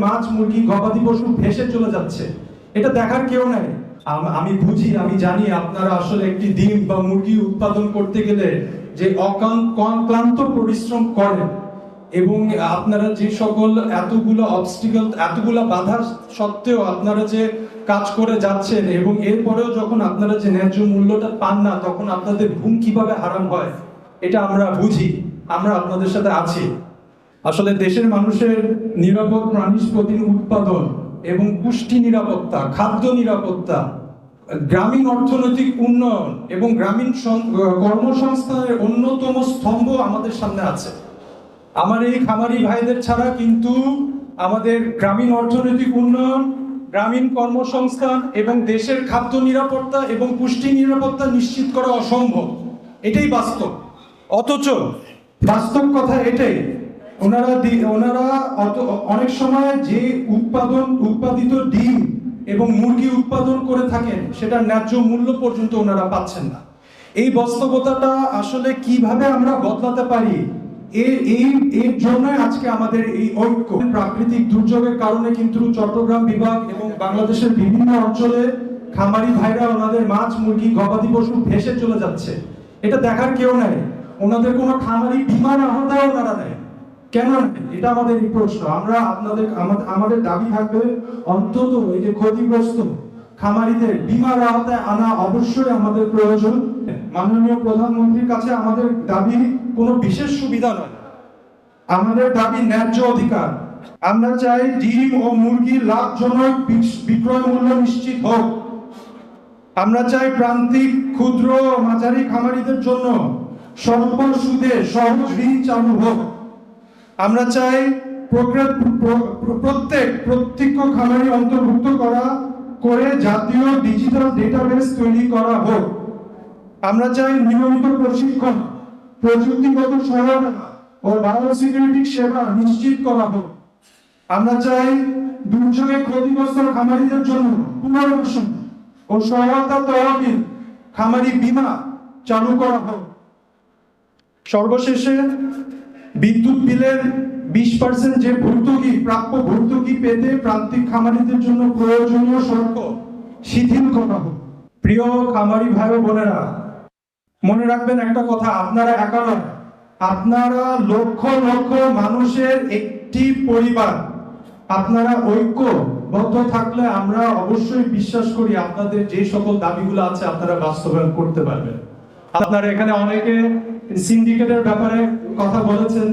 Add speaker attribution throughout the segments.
Speaker 1: মাছ, মুরগি, গবাদি পশু ভেসে চলে যাচ্ছে। এটা দেখার কেউ নাই। আমি বুঝি, আমি জানি আপনারা আসলে একটি ডিম বা মুরগি উৎপাদন করতে গেলে যে অক্লান্ত পরিশ্রম করেন, এবং আপনারা যে সকল এতগুলো অবস্টিকল, এতগুলো বাধা সত্ত্বেও আপনারা যে কাজ করে যাচ্ছেন, এবং এরপরেও যখন আপনারা যে ন্যায্য মূল্যটা পান না, তখন আপনাদের ঘুম কিভাবে হারাম হয় এটা আমরা বুঝি। আমরা আপনাদের সাথে আছি। আসলে দেশের মানুষের নিরাপদ প্রাণী প্রোটিন উৎপাদন এবং পুষ্টি নিরাপত্তা, খাদ্য নিরাপত্তা, গ্রামীণ অর্থনৈতিক উন্নয়ন এবং গ্রামীণ কর্মসংস্থানের অন্যতম স্তম্ভ আমাদের সামনে আছে। আমার এই খামারি ভাইদের ছাড়া কিন্তু আমাদের গ্রামীণ অর্থনৈতিক উন্নয়ন, গ্রামীণ কর্মসংস্থান এবং দেশের খাদ্য নিরাপত্তা এবং পুষ্টি নিরাপত্তা নিশ্চিত করা অসম্ভব। এটাই বাস্তব। অথচ বাস্তব কথা এটাই, ওনারা অনেক সময় যে উৎপাদিত ডিম এবং মুরগি উৎপাদন করে থাকেন, সেটার ন্যায্য মূল্য পর্যন্ত ওনারা পাচ্ছেন না। এই বাস্তবতাটা আসলে কিভাবে আমরা বদলাতে পারি, এর জন্য আজকে আমাদের এই ঐক্য। প্রাকৃতিক দুর্যোগের কারণে কিন্তু চট্টগ্রাম বিভাগ এবং বাংলাদেশের বিভিন্ন অঞ্চলে খামারি ভাইরা ওনাদের মাছ, মুরগি, গবাদি পশু ভেসে চলে যাচ্ছে। এটা দেখার কেউ নাই। ওনাদের কোনো খামারি বীমার আওতায় ওনারা নেয় কেন? এটা আমাদের এই প্রশ্ন। আমাদের দাবি থাকবে, অন্তত এই যে ক্ষতিগ্রস্ত খামারিদের বীমার আওতায় আনা অবশ্যই আমাদের প্রয়োজন। মাননীয় প্রধানমন্ত্রীর কাছে আমাদের দাবি কোনো বিশেষ সুবিধা নয়, আমাদের দাবি ন্যায্য অধিকার। আমরা চাই ডিম ও মুরগির লাভজনক বিক্রয় মূল্য নিশ্চিত হোক। আমরা চাই প্রান্তিক, ক্ষুদ্র ও মাঝারি খামারিদের জন্য স্বল্প সুদে সহজ ঋণ চালু হোক। আমরা চাই প্রত্যেক খামারি অন্তর্ভুক্ত করে জাতীয় ডিজিটাল ডেটাবেস তৈরি করা হোক। আমরা চাই নিয়মিত প্রশিক্ষণ, প্রযুক্তিগত সহায়তা ও বায়োসিকিউরিটি সেবা নিশ্চিত করা হোক। আমরা চাই দুর্যোগে ক্ষতিগ্রস্ত খামারিদের জন্য পুনর্বাসন ও সহায়তা তহবিল, খামারি বীমা চালু করা হোক। সর্বশেষে বিদ্যুৎ বিলের 20% যে প্রাপ্য ভর্তুকি পেতে প্রান্তিক খামারিদের জন্য প্রয়োজনীয় শর্ত শিথিল করা হোক। প্রিয় খামারি ভাই ও বোনেরা, মনে রাখবেন একটা কথা, আপনারা একা নয়, আপনারা লক্ষ লক্ষ মানুষের একটি পরিবার। আপনারা ঐক্যবদ্ধ থাকলে আমরা অবশ্যই বিশ্বাস করি আপনাদের যে সকল দাবিগুলো আছে আপনারা বাস্তবায়ন করতে পারবেন। আপনারা এখানে অনেকে সিন্ডিকেটের ব্যাপারে কথা বলেছেন।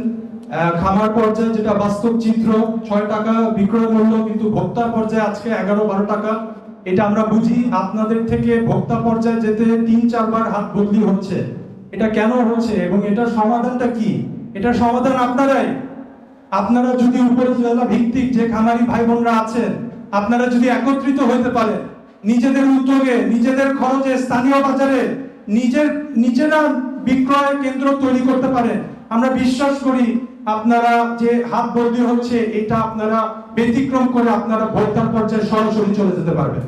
Speaker 1: খামার পর্যায়ে যেটা বাস্তব চিত্র, 6 টাকা বিক্রয় মূল্য, কিন্তু ভোক্তা পর্যায়ে আজকে 11-12 টাকা। এটা আমরা বুঝি। আপনাদের থেকে ভোক্তা পর্যায়ে যেতে 3-4 বার হাত বদলি হচ্ছে। এটা কেন হচ্ছে এবং এটার সমাধানটা কি? এটার সমাধান আপনারা যদি উপজেলা ভিত্তিক যে খামারি ভাই বোনরা আছেন, আপনারা যদি একত্রিত হতে পারেন, নিজেদের উদ্যোগে, নিজেদের খরচে, স্থানীয় বাজারে নিজেরা বিক্রয় কেন্দ্র তৈরি করতে পারেন, আমরা বিশ্বাস করি আপনারা যে হাত বদলি হচ্ছে, এটা আপনারা ব্যতিক্রম করে আপনারা ভোক্তার পর্যায়ে সরাসরি চলে যেতে পারবেন।